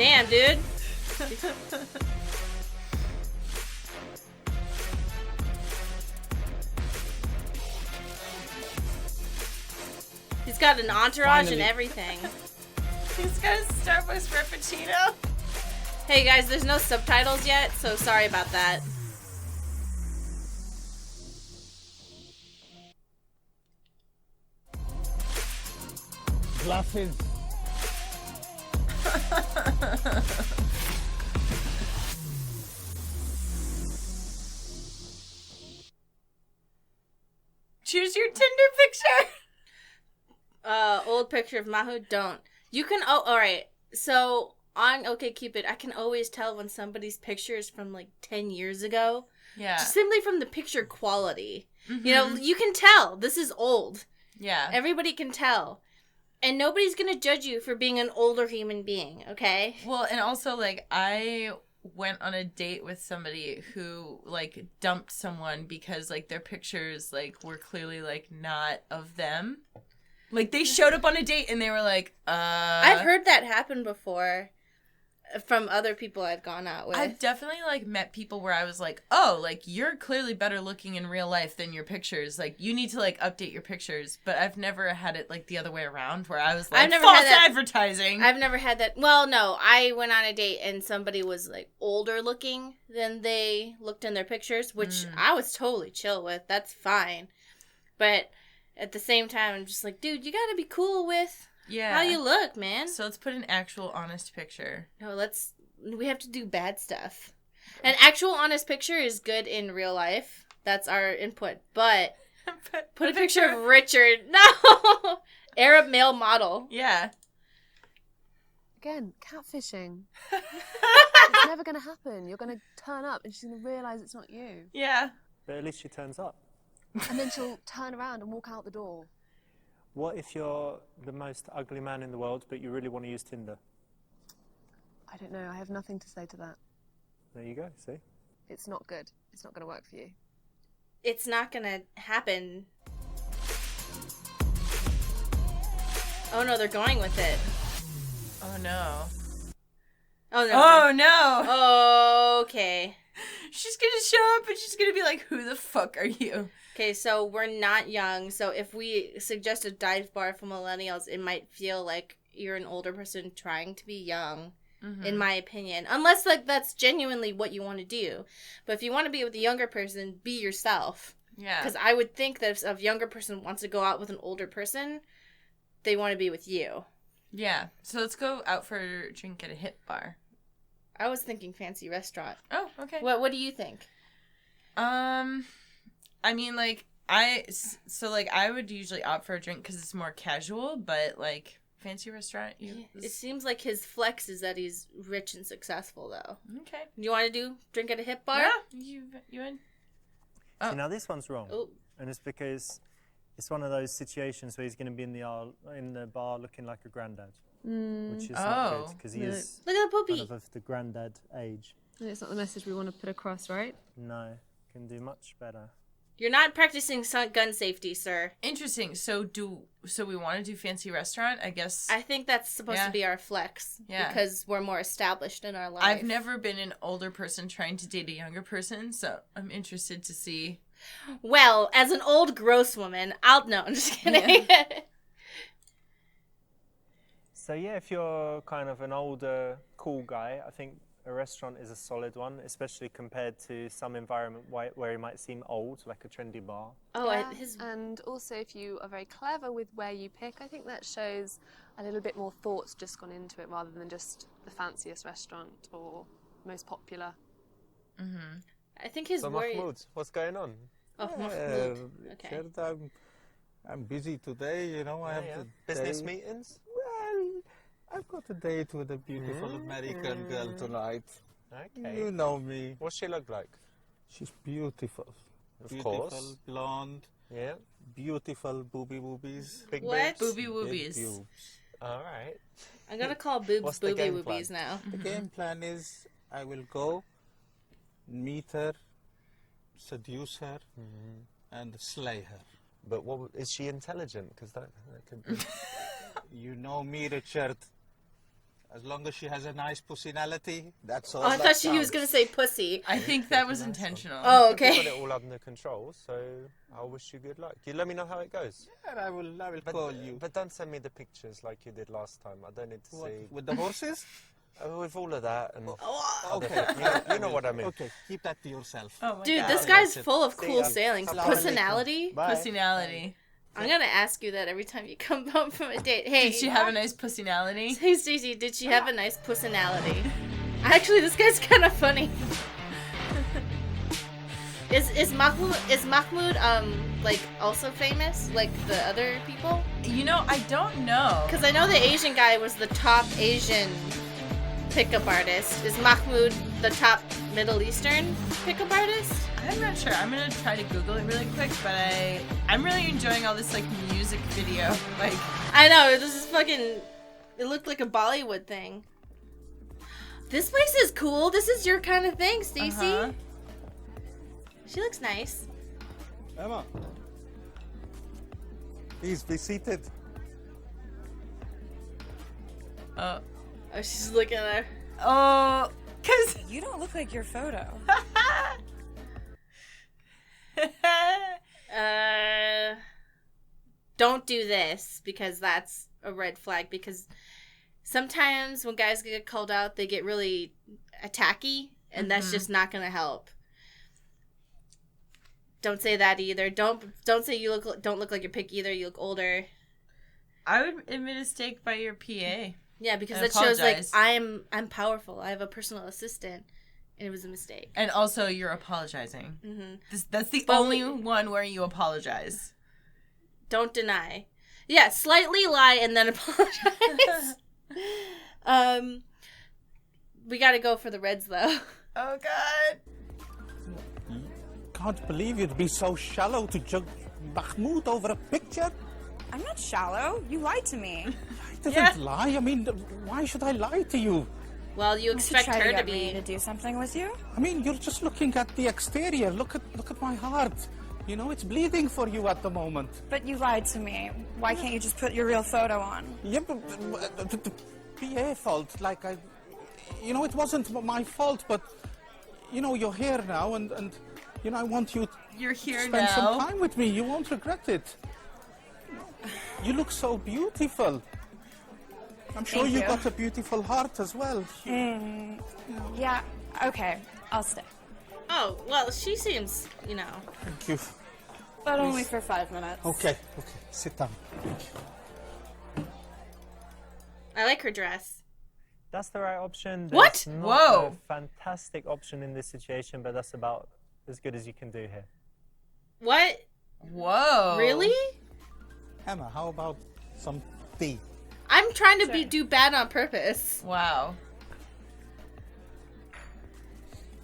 Damn, dude. He's got an entourage and everything. He's got a Starbucks Frappuccino. Hey guys, there's no subtitles yet, so sorry about that. Glasses. Choose your Tinder picture. Old picture of Mahmoud, don't. You can, alright. So, on OkCupid, I can always tell when somebody's picture is from, like, 10 years ago. Yeah. Just simply from the picture quality. Mm-hmm. You know, you can tell. This is old. Yeah. Everybody can tell. And nobody's gonna judge you for being an older human being, okay? Well, and also, like, I went on a date with somebody who, like, dumped someone because, like, their pictures, like, were clearly, like, not of them. Like, they showed up on a date and they were like, I've heard that happen before from other people I've gone out with. I've definitely, like, met people where I was like, oh, like, you're clearly better looking in real life than your pictures. Like, you need to, like, update your pictures. But I've never had it, like, the other way around where I was like, false advertising. I've never had that. Well, no, I went on a date and somebody was, like, older looking than they looked in their pictures, which I was totally chill with. That's fine. But at the same time, I'm just like, dude, you gotta be cool with how you look, man. So let's put an actual honest picture. No, we have to do bad stuff. An actual honest picture is good in real life. That's our input. But put a picture of Richard. No! Arab male model. Yeah. Again, catfishing. It's never going to happen. You're going to turn up and she's going to realise it's not you. Yeah. But at least she turns up. And then she'll turn around and walk out the door. What if you're the most ugly man in the world, but you really want to use Tinder? I don't know. I have nothing to say to that. There you go, see? It's not good. It's not going to work for you. It's not going to happen. Oh no, they're going with it. Oh no. Oh no. Oh no. Okay. She's gonna show up and she's gonna be like, who the fuck are you? Okay, so we're not young, so if we suggest a dive bar for millennials, it might feel like you're an older person trying to be young, in my opinion. Unless, like, that's genuinely what you want to do. But if you want to be with a younger person, be yourself. Yeah. Because I would think that if a younger person wants to go out with an older person, they want to be with you. Yeah. So let's go out for a drink at a hip bar. I was thinking fancy restaurant. Oh, okay. What do you think? I mean, like, I would usually opt for a drink because it's more casual, but, like, fancy restaurant, It seems like his flex is that he's rich and successful, though. Okay. You want to do drink at a hip bar? Yeah, you in? Oh. See, now this one's wrong. Oh. And it's because it's one of those situations where he's going to be in the bar looking like a granddad. Which is not good, because he is Look at the puppy. kind of the granddad age. And it's not the message we want to put across, right? No, can do much better. You're not practicing gun safety, sir. Interesting. So we want to do fancy restaurant, I guess. I think that's supposed to be our flex. Yeah. Because we're more established in our life. I've never been an older person trying to date a younger person, so I'm interested to see. Well, as an old gross woman, no, I'm just kidding. Yeah. So yeah, if you're kind of an older, cool guy, I think a restaurant is a solid one, especially compared to some environment where it might seem old, like a trendy bar. Oh, yeah. And also if you are very clever with where you pick, I think that shows a little bit more thought's just gone into it rather than just the fanciest restaurant or most popular. Mm-hmm. I think his so worry... Mahmoud, what's going on? Oh, Mahmoud. Okay. Tshirt, I'm busy today, you know. I have the business day. meetings. Well, I've got a date with a beautiful American girl tonight. Okay. You know me. What's she look like? She's beautiful. Of course. Beautiful, blonde. Yeah. Beautiful boobies. Big What? boobs. Booby woobies. Big boobs. All right. I'm going to call boobs What's the booby game woobies plan? now. The game plan is I will go, meet her, seduce her, and slay her. But is she intelligent? Because that could be... You know me, Richard. As long as she has a nice personality, that's all. Oh, I thought he was going to say pussy. I think that was intentional. Oh, We've got okay. it all under control, so I wish you good luck. You let me know how it goes. And I will call you. But don't send me the pictures like you did last time. I don't need to What, see. with the horses? With all of that and Okay. you know what I mean. Okay, keep that to yourself. Oh my Dude, God. this guy's full of See cool ya. sayings. Assalamu alaikum. Personality? Bye. Personality. I'm going to ask you that every time you come home from a date. Hey, Did she have a nice personality? Hey, Stacey, did she have a nice personality? Actually, this guy's kind of funny. Is Mahmoud like also famous like the other people? You know, I don't know. Because I know the Asian guy was the top Asian pickup artist. Is Mahmoud the top Middle Eastern pickup artist? I'm not sure. I'm gonna try to Google it really quick, but I'm really enjoying all this like music video. Like, I know, this is fucking. It looked like a Bollywood thing. This place is cool. This is your kind of thing, Stacey. Uh-huh. She looks nice. Emma, please be seated. Oh, she's looking at her. oh, cause You don't look like your photo. Don't do this because that's a red flag. Because sometimes when guys get called out, they get really attacky, and that's just not gonna help. Don't say that either. Don't say don't look like you're picky either. You look older. I would admit a mistake by your PA. Yeah, because I that shows like apologize. I'm powerful. I have a personal assistant, and it was a mistake. And also, you're apologizing. Mm-hmm. That's the But only one where you apologize. Don't deny. Yeah, slightly lie and then apologize. We gotta go for the Reds though. Oh God. Can't believe you'd be so shallow to judge Mahmoud over a picture. I'm not shallow. You lied to me. I didn't lie. I mean, why should I lie to you? Well, you expect try her to to get me to be. do something with you? I mean, you're just looking at the exterior. Look at my heart. You know, it's bleeding for you at the moment. But you lied to me. Why can't you just put your real photo on? Yeah, but the PA fault. Like you know, it wasn't my fault. But you know, you're here now, and you know, I want you You're to here spend now. some time with me. You won't regret it. You look so beautiful. I'm sure Thank you you. got a beautiful heart as well. Yeah, okay. I'll stay. Oh, well, she seems, you know. Thank you. But only for 5 minutes. Okay, sit down. I like her dress. That's the right option. What? There's not Whoa. a fantastic option in this situation, but that's about as good as you can do here. What? Whoa. Really? Emma, how about some tea? I'm trying to do bad on purpose. Wow.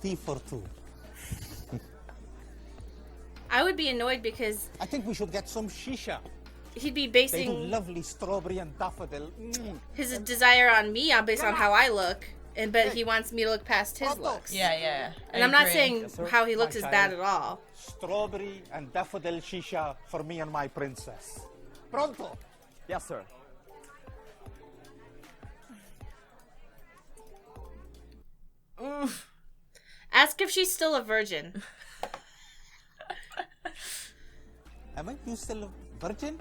Tea for two. I would be annoyed because I think we should get some shisha. he'd be They do basing lovely strawberry and daffodil. his desire on me based on how I look, but he wants me to look past his looks. Yeah. And I I'm not agree. saying Yes, sir. how he looks is My bad child. at all. Strawberry and daffodil shisha for me and my princess. Pronto? Yes, sir. Oof. Ask if she's still a virgin. Am I still a virgin?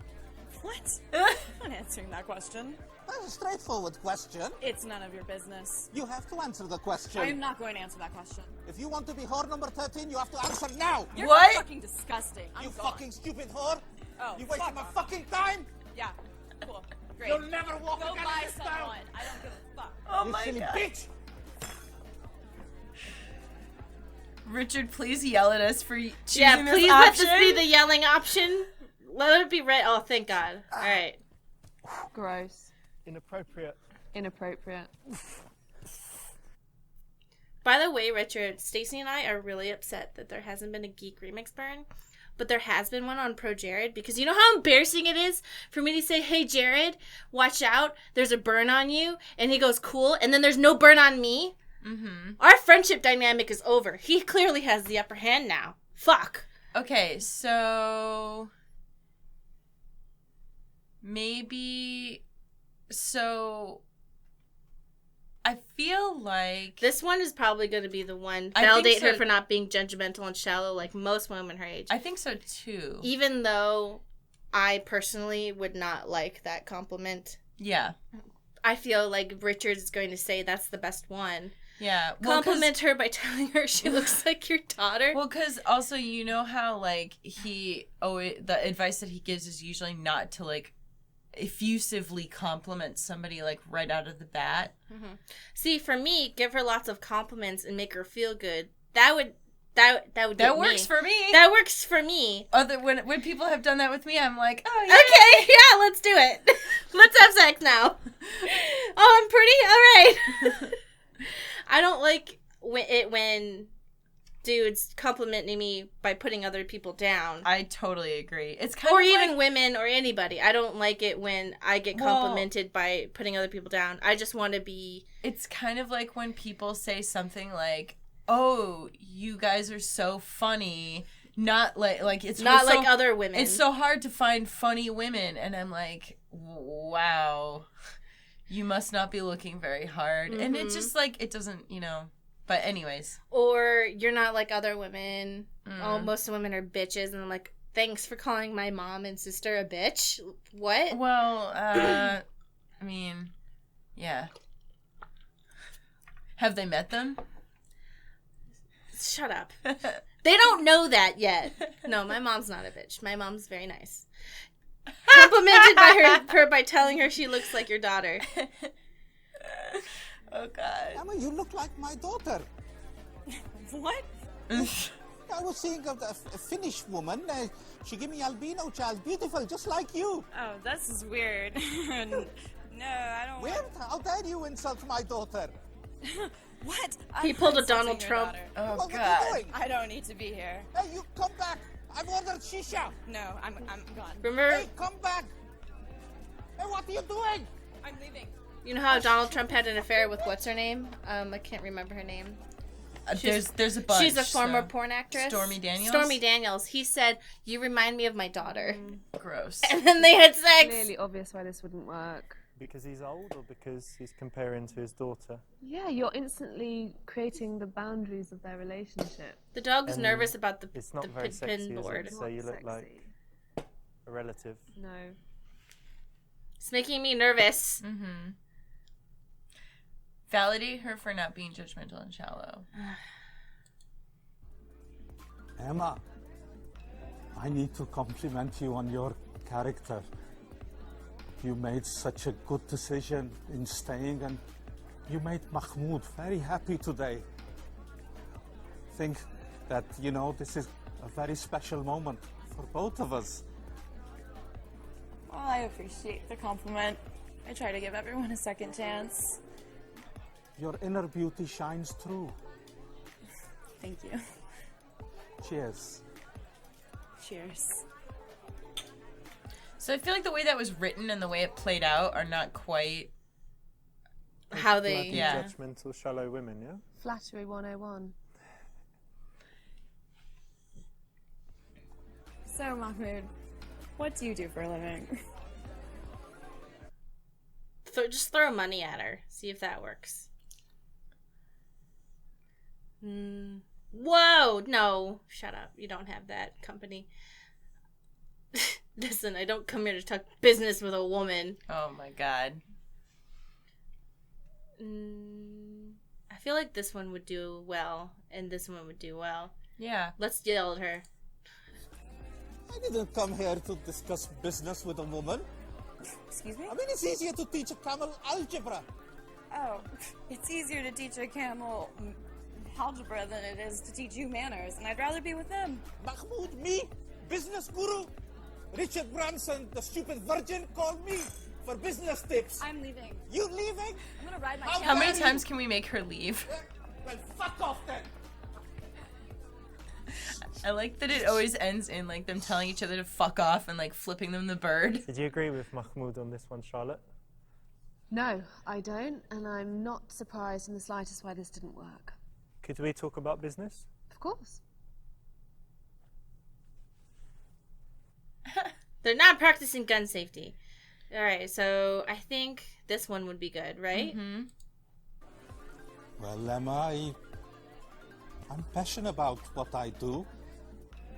What? I'm not answering that question. That's a straightforward question. It's none of your business. You have to answer the question. I'm not going to answer that question. If you want to be whore number 13, you have to answer now. You're What? fucking disgusting. I'm You gone. fucking stupid whore. Oh, You wasted fuck my off. fucking time. Yeah, cool. Great. You'll never walk Go again buy in this someone. town. I don't give a fuck. Oh You my silly God. bitch. Richard, please yell at us for choosing Yeah, this please let option. this be the yelling option. Let it be red. Oh, thank God. All right. Gross. Inappropriate. Inappropriate. By the way, Richard, Stacey and I are really upset that there hasn't been a Geek remix burn, but there has been one on Pro Jared, because you know how embarrassing it is for me to say, hey, Jared, watch out, there's a burn on you, and he goes, cool, and then there's no burn on me? Mm-hmm. Our friendship dynamic is over. He clearly has the upper hand now. Fuck. Okay, so maybe I feel like This one is probably going to be the one. I think Validate her so. for not being judgmental and shallow like most women her age. I think so too. Even though I personally would not like that compliment. Yeah. I feel like Richard is going to say that's the best one. Yeah. Well, Compliment her by telling her she looks like your daughter. Well, because also, you know how, like, the advice that he gives is usually not to, like, effusively compliment somebody, like, right out of the bat. Mm-hmm. See, for me, give her lots of compliments and make her feel good. That would That works for me. That works for me. When people have done that with me, I'm like, oh yeah. Okay, yeah, let's do it. Let's have sex now. Oh, I'm pretty? All right. I don't like when dudes complimenting me by putting other people down. I totally agree. It's kind or of even like, women or anybody. I don't like it when I get complimented by putting other people down. I just want to be... It's kind of like when people say something like, oh, you guys are so funny. Not like it's not so, like other women. It's so hard to find funny women. And I'm like, wow, you must not be looking very hard. Mm-hmm. And it's just like, it doesn't, but anyways. Or you're not like other women. Oh, most women are bitches. And I'm like, thanks for calling my mom and sister a bitch. What? Well, I mean, yeah. Have they met them? Shut up. They don't know that yet. No, my mom's not a bitch. My mom's very nice. Complimented by her by telling her she looks like your daughter. Oh, God. Emma, you look like my daughter. What? I was seeing a Finnish woman. She gave me albino child, beautiful, just like you. Oh, this is weird. No, I don't Weird? How dare you insult my daughter? What? He pulled a Donald Trump. Oh, what God. are you doing? I don't need to be here. Hey, you come back. I've ordered shisha. No, I'm gone. Remember, Hey, come back. Hey, what are you doing? I'm leaving. you know how Donald Trump had an affair with what's her name? I can't remember her name. There's a bunch. She's a former porn actress. Stormy Daniels? Stormy Daniels. He said, "You remind me of my daughter." Gross. And then they had sex. Clearly obvious why this wouldn't work. Because he's old or because he's comparing to his daughter? Yeah, you're instantly creating the boundaries of their relationship. The dog is And nervous about the It's not the very sexy, pin is board. it? So you look like a relative. No. It's making me nervous. Mm-hmm. Validate her for not being judgmental and shallow. Emma, I need to compliment you on your character. You made such a good decision in staying, and you made Mahmoud very happy today. I think that, this is a very special moment for both of us. Well, I appreciate the compliment. I try to give everyone a second chance. Your inner beauty shines through. Thank you. Cheers. Cheers. So I feel like the way that was written and the way it played out are not quite How they... Like Yeah. judgmental, shallow women, yeah? Flattery 101. So, Mahmoud, what do you do for a living? Just throw money at her. See if that works. Whoa! No. Shut up. You don't have that company. Listen, I don't come here to talk business with a woman. Oh my God. I feel like this one would do well, and this one would do well. Yeah. Let's yell at her. I didn't come here to discuss business with a woman. Excuse me? I mean, it's easier to teach a camel algebra. Oh, it's easier to teach a camel algebra than it is to teach you manners, and I'd rather be with them. Mahmoud, me, business guru. Richard Branson, the stupid virgin, called me for business tips. I'm leaving. You leaving? I'm gonna ride my How camel. How many dare you? times can we make her leave? Well, fuck off then. I like that it always ends in like them telling each other to fuck off and like flipping them the bird. Did you agree with Mahmoud on this one, Charlotte? No, I don't, and I'm not surprised in the slightest why this didn't work. Could we talk about business? Of course. They're not practicing gun safety. Alright, so I think this one would be good, right? Mm-hmm. Well, Emma, I'm passionate about what I do,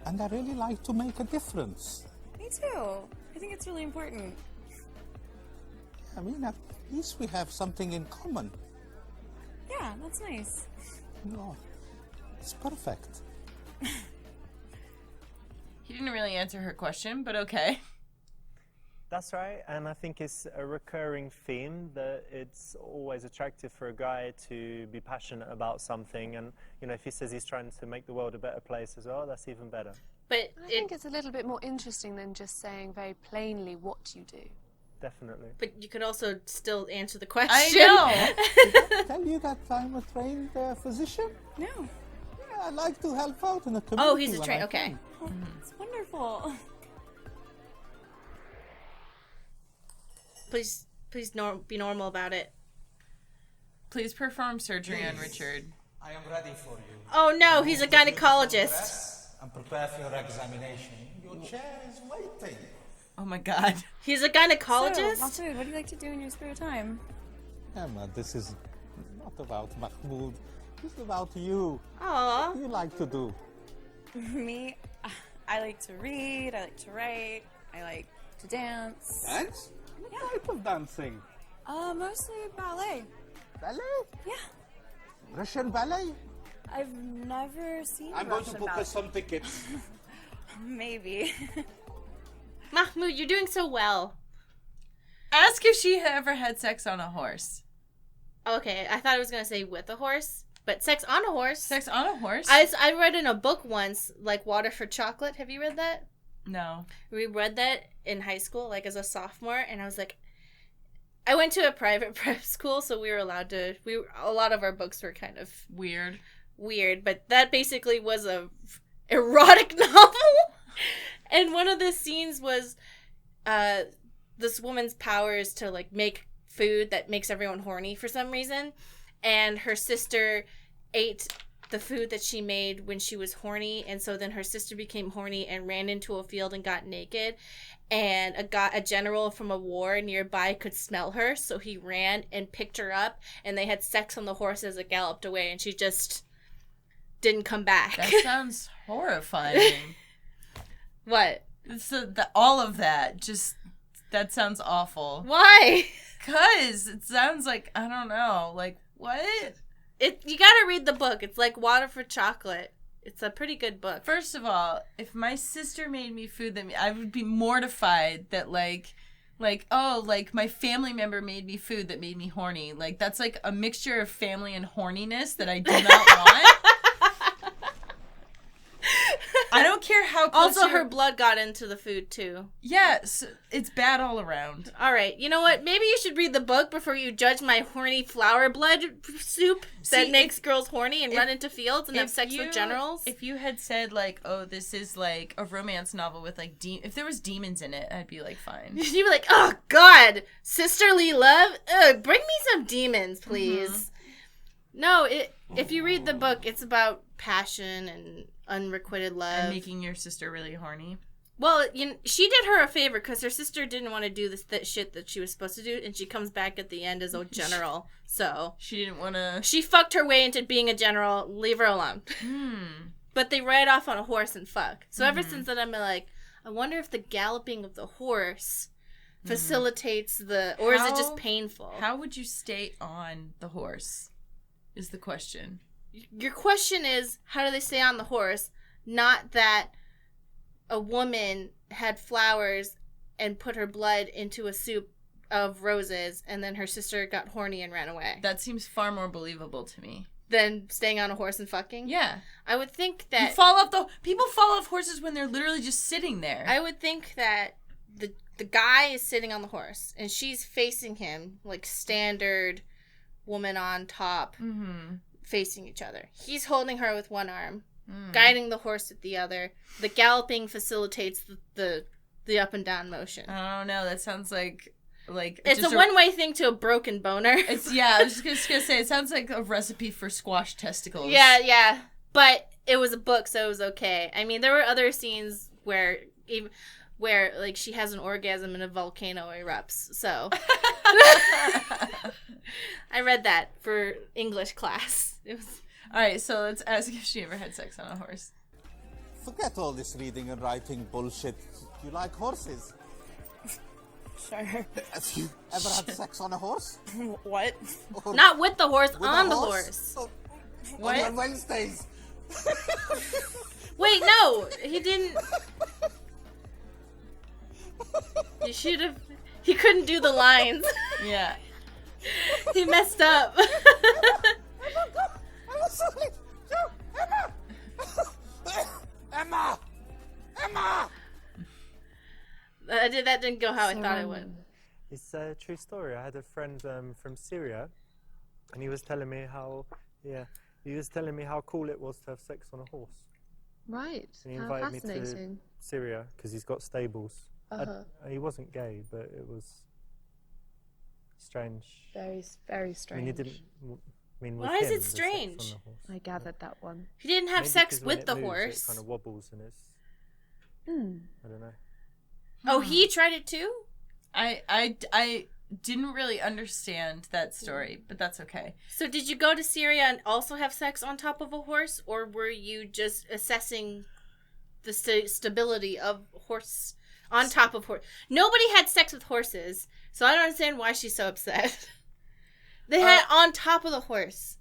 and I really like to make a difference. Me too. I think it's really important. I mean, at least we have something in common. Yeah, that's nice. No, it's perfect. He didn't really answer her question, but okay. That's right, and I think it's a recurring theme that it's always attractive for a guy to be passionate about something, and if he says he's trying to make the world a better place as well, that's even better. But I think it's a little bit more interesting than just saying very plainly what you do. Definitely. But you could also still answer the question. I know. Did I tell you that I'm a trained physician? No. Yeah, I like to help out in the community. Oh, he's a when train. I Okay. can. It's wonderful. Please be normal about it. Please perform surgery on Richard. I am ready for you. Oh no, he's a gynecologist. And prepare for your examination. Your chair is waiting. Oh my god. He's a So, gynecologist? Mahmoud, what do you like to do in your spare time? Emma, this is not about Mahmoud. It's about you. Aw. What do you like to do? Me, I like to read, I like to write, I like to dance. Dance? What type of dancing? Mostly ballet. Ballet? Yeah. Russian ballet? I've never seen I'm going to Russian book ballet. us some tickets. Maybe. Mahmoud, you're doing so well. Ask if she ever had sex on a horse. Okay, I thought I was going to say with a horse, but sex on a horse. Sex on a horse? I read in a book once, like Water for Chocolate. Have you read that? No. We read that in high school, like as a sophomore, and I was like, I went to a private prep school, so we were allowed to, a lot of our books were kind of weird, but that basically was a erotic novel. And one of the scenes was this woman's power is to like make food that makes everyone horny for some reason, and her sister ate the food that she made when she was horny, and so then her sister became horny and ran into a field and got naked, and a general from a war nearby could smell her, so he ran and picked her up, and they had sex on the horse as it galloped away, and she just didn't come back. That sounds horrifying. What? So all of that, just, that sounds awful. Why? Because it sounds like, I don't know, like, what? You gotta read the book. It's like Water for Chocolate. It's a pretty good book. First of all, if my sister made me food that I would be mortified that like my family member made me food that made me horny. Like that's like a mixture of family and horniness that I do not want. I don't care how close Also, her blood got into the food, too. Yes, it's bad all around. All right, you know what? Maybe you should read the book before you judge my horny flower blood soup that makes girls horny and run into fields and have sex with generals. If you had said, like, oh, this is, like, a romance novel with, like, if there was demons in it, I'd be, like, fine. You'd be like, oh, God, sisterly love? Ugh, bring me some demons, please. Mm-hmm. No, if you read the book, it's about passion and unrequited love. And making your sister really horny. Well, she did her a favor because her sister didn't want to do that shit that she was supposed to do, and she comes back at the end as a general. So she didn't want to. She fucked her way into being a general. Leave her alone. But they ride off on a horse and fuck. So ever since then, I'm like, I wonder if the galloping of the horse facilitates the, or is it just painful? How would you stay on the horse? Is the question. Your question is, how do they stay on the horse? Not that a woman had flowers and put her blood into a soup of roses and then her sister got horny and ran away. That seems far more believable to me. Than staying on a horse and fucking? Yeah. I would think that... People fall off horses when they're literally just sitting there. I would think that the guy is sitting on the horse and she's facing him like standard woman on top. Facing each other. He's holding her with one arm, guiding the horse with the other. The galloping facilitates the up and down motion. I don't know. That sounds like it's a one-way thing to a broken boner. I was just gonna say it sounds like a recipe for squash testicles. Yeah. But it was a book, so it was okay. I mean, there were other scenes where where like she has an orgasm and a volcano erupts. So I read that for English class. It was All right, so let's ask if she ever had sex on a horse. Forget all this reading and writing bullshit. You like horses? Sure. Have you ever had sex on a horse? What? Or not with the horse, with on a the horse. Oh, What? On Wednesdays. Wait, no, he didn't. You should have. He couldn't do the lines. Yeah. He messed up. Emma! Emma! That didn't go how I thought it would. It's a true story. I had a friend from Syria, and he was telling me how cool it was to have sex on a horse. Right. And he How invited me to fascinating. Syria because he's got stables. Uh-huh. He wasn't gay, but it was strange. Very, very I mean, strange. he didn't. I mean, with Why is him, it the sex strange? on the horse. I gathered that one. He didn't have Maybe sex 'cause when with it the moves, horse. It kind of wobbles and it's. I don't know. Oh, he tried it too? I didn't really understand that story, but that's okay. So did you go to Syria and also have sex on top of a horse, or were you just assessing the stability of horse on top of horse? Nobody had sex with horses, so I don't understand why she's so upset. They had on top of the horse.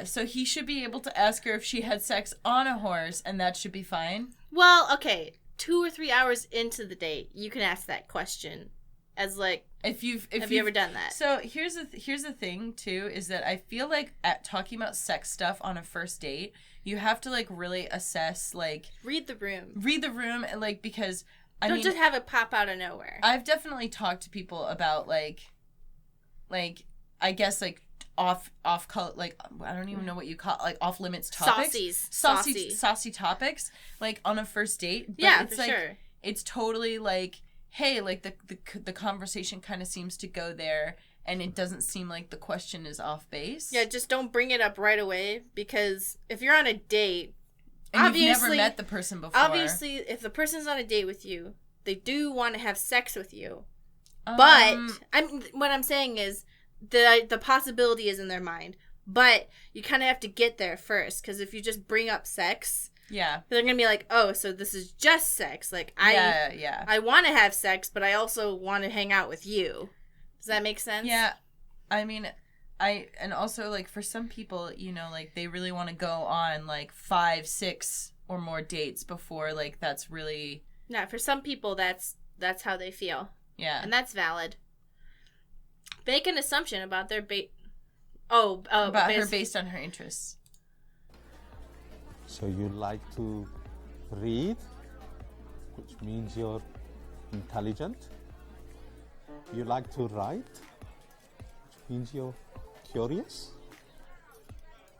So he should be able to ask her if she had sex on a horse, and that should be fine. Well, okay, 2 or 3 hours into the date, you can ask that question. As like, Have you ever done that? So here's the thing too, is that I feel like at talking about sex stuff on a first date, you have to like really assess, like read the room, and like, because don't just have it pop out of nowhere. I've definitely talked to people about like I guess like off color, like I don't even know what you call, like off limits topics, saucy topics, like on a first date. But yeah, it's for like, sure. It's totally like, hey, like the conversation kind of seems to go there, and it doesn't seem like the question is off base. Yeah, just don't bring it up right away, because if you're on a date, and you've never met the person before. Obviously, if the person's on a date with you, they do want to have sex with you. But what I'm saying is the possibility is in their mind, but you kind of have to get there first, because if you just bring up sex, yeah, they're gonna be like, oh, so this is just sex. Like I want to have sex, but I also want to hang out with you. Does that make sense? Yeah, I mean, and also like for some people, you know, like they really want to go on like 5, 6 or more dates before like that's really. Yeah, for some people that's how they feel. Yeah, and that's valid. Make an assumption about their about her based on her interests. So you like to read, which means you're intelligent. You like to write, which means you're curious.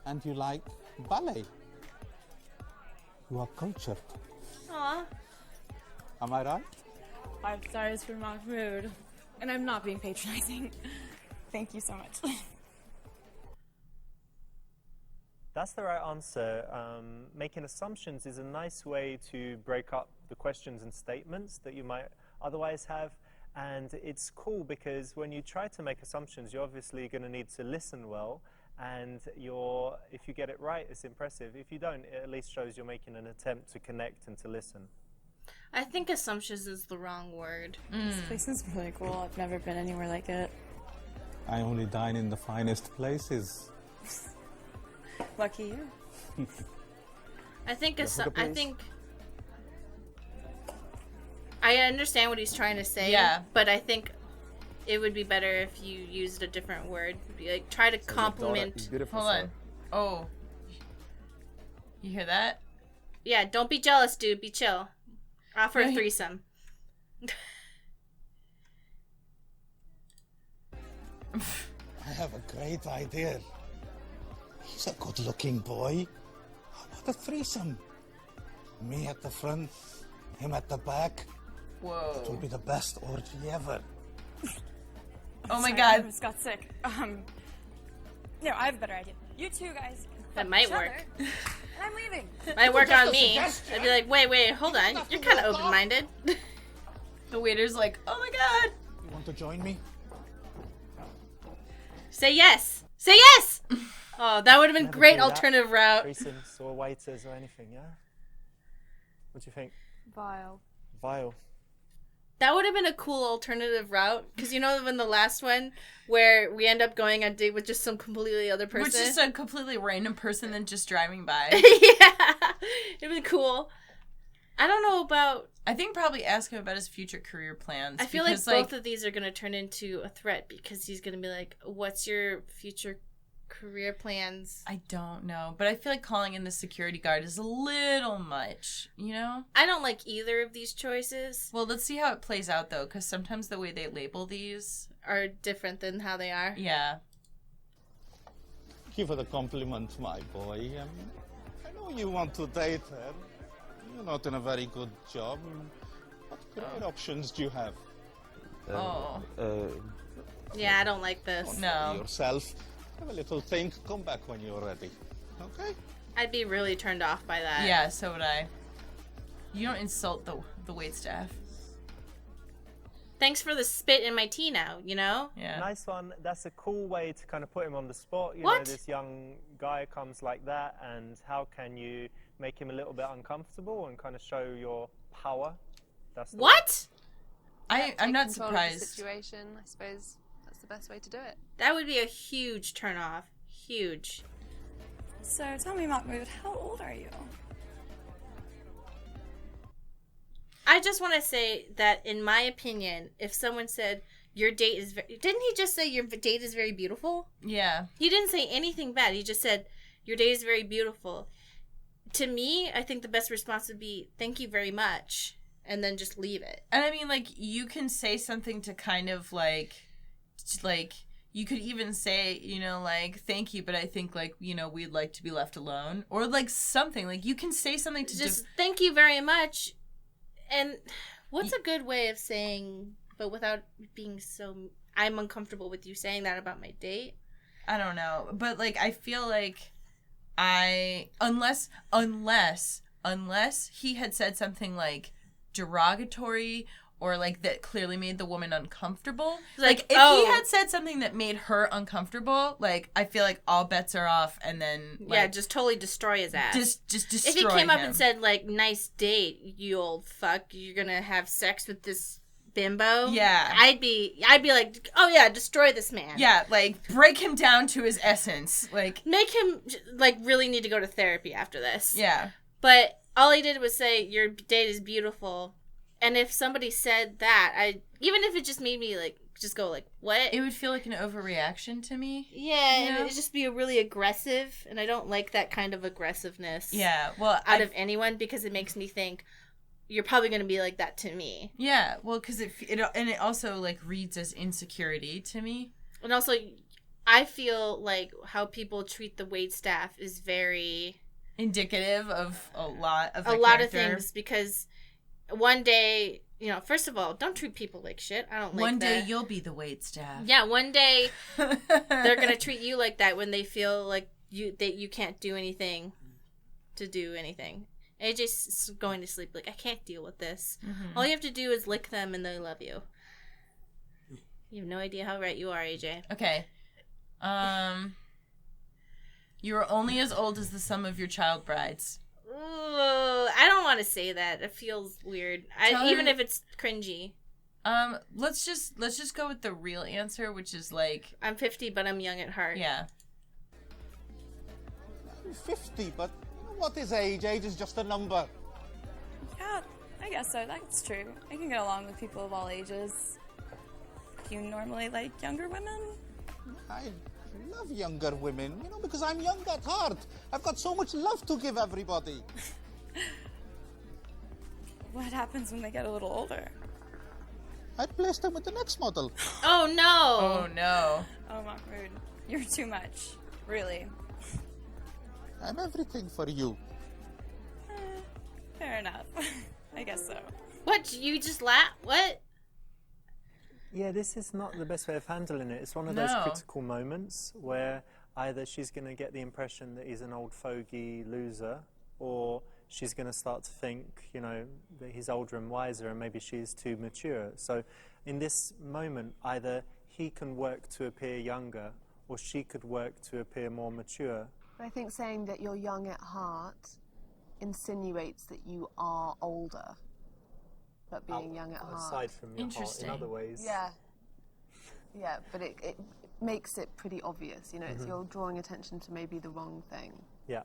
And you like ballet. You are cultured. Aw. Am I right? 5 stars for Mahmoud. And I'm not being patronizing. Thank you so much. That's the right answer. Making assumptions is a nice way to break up the questions and statements that you might otherwise have. And it's cool because when you try to make assumptions, you're obviously going to need to listen well. And if you get it right, it's impressive. If you don't, it at least shows you're making an attempt to connect and to listen. I think assumptions is the wrong word. This place is really cool. I've never been anywhere like it. I only dine in the finest places. Lucky you. I understand what he's trying to say. Yeah. But I think it would be better if you used a different word. Like, try to compliment. Hold on. Oh. You hear that? Yeah, don't be jealous, dude. Be chill. Offer a threesome. I have a great idea. He's a good-looking boy. How about a threesome? Me at the front, him at the back. Whoa. It will be the best orgy ever. Oh my Sorry, god. I just got sick. No, I have a better idea. You two guys. That might work. And I'm leaving. Might work on me. I'd be like, wait, hold on. You're kind of open-minded. The waiter's like, oh my god. You want to join me? Say yes. Say yes. Oh, that would have been Never great do that. alternative route. Threesomes or waiters or anything, yeah? What do you think? Vile. Vile. That would have been a cool alternative route. Because you know in the last one where we end up going on a date with just some completely other person? Which is a completely random person than just driving by. Yeah. It'd be cool. I don't know about... I think probably ask him about his future career plans. I feel like both of these are going to turn into a threat because he's going to be like, what's your future career plans? I don't know. But I feel like calling in the security guard is a little much, you know? I don't like either of these choices. Well, let's see how it plays out, though, because sometimes the way they label these are different than how they are. Yeah. Thank you for the compliment, my boy. I know you want to date her. You're not in a very good job. What career options do you have? Yeah, I don't like this. No. Yourself. Have a little think. Come back when you're ready. Okay? I'd be really turned off by that. Yeah, so would I. You don't insult the waitstaff. Thanks for the spit in my tea now, you know? Yeah. Nice one. That's a cool way to kind of put him on the spot. You What? know, this young guy comes like that, and how can you make him a little bit uncomfortable and kind of show your power? That's the What? I'm Take not control surprised. Of the situation, I suppose that's the best way to do it. That would be a huge turnoff. Huge. So tell me, Mahmoud, how old are you? I just want to say that, in my opinion, if someone said, your date is very... Didn't he just say your date is very beautiful? Yeah. He didn't say anything bad. He just said, your date is very beautiful. To me, I think the best response would be, thank you very much, and then just leave it. And I mean, like, you can say something to kind of, like, you could even say, you know, like, thank you, but I think, like, you know, we'd like to be left alone. Or, like, something. Like, you can say something to just thank you very much. And what's a good way of saying, but without being so... I'm uncomfortable with you saying that about my date? I don't know. But, like, I feel like unless he had said something, like, derogatory or, like, that clearly made the woman uncomfortable. Like, if he had said something that made her uncomfortable, like, I feel like all bets are off, and then, like... Yeah, just totally destroy his ass. Just destroy him. If he came up him. and said, like, nice date, you old fuck, you're gonna have sex with this bimbo? Yeah. I'd be like, oh yeah, destroy this man. Yeah, like, break him down to his essence. Like... Make him, like, really need to go to therapy after this. Yeah. But all he did was say, your date is beautiful. And if somebody said that, even if it just made me, like, just go, like, what? It would feel like an overreaction to me. Yeah, and it'd just be really aggressive, and I don't like that kind of aggressiveness. Yeah, well, out of anyone, because it makes me think, you're probably going to be like that to me. Yeah, well, because it also, like, reads as insecurity to me. And also, I feel like how people treat the waitstaff is very... indicative of a lot of things, because... One day, you know, first of all, don't treat people like shit. I don't like that. One day you'll be the waitstaff. Yeah, one day they're going to treat you like that when they feel like you can't do anything to do anything. AJ's going to sleep like, I can't deal with this. Mm-hmm. All you have to do is lick them and they love you. You have no idea how right you are, AJ. Okay. You are only as old as the sum of your child brides. Ooh, I don't want to say that. It feels weird. Even if it's cringy. Let's just go with the real answer, which is like, I'm 50, but I'm young at heart. Yeah. I'm 50, but what is age? Age is just a number. Yeah, I guess so. That's true. I can get along with people of all ages. Do you normally like younger women? I love younger women, you know, because I'm young at heart. I've got so much love to give everybody. What happens when they get a little older? I placed them with the next model. Oh, no. Oh, no. Oh, Mahmoud, you're too much. Really. I'm everything for you. Fair enough. I guess so. What? You just laugh? What? Yeah, this is not the best way of handling it. It's one of those critical moments where either she's going to get the impression that he's an old fogey loser, or she's going to start to think, you know, that he's older and wiser and maybe she's too mature. So in this moment, either he can work to appear younger or she could work to appear more mature. I think saying that you're young at heart insinuates that you are older, but being young at heart. Aside from your heart, in other ways. Yeah. Yeah, but it makes it pretty obvious, you know, it's you're drawing attention to maybe the wrong thing. Yeah.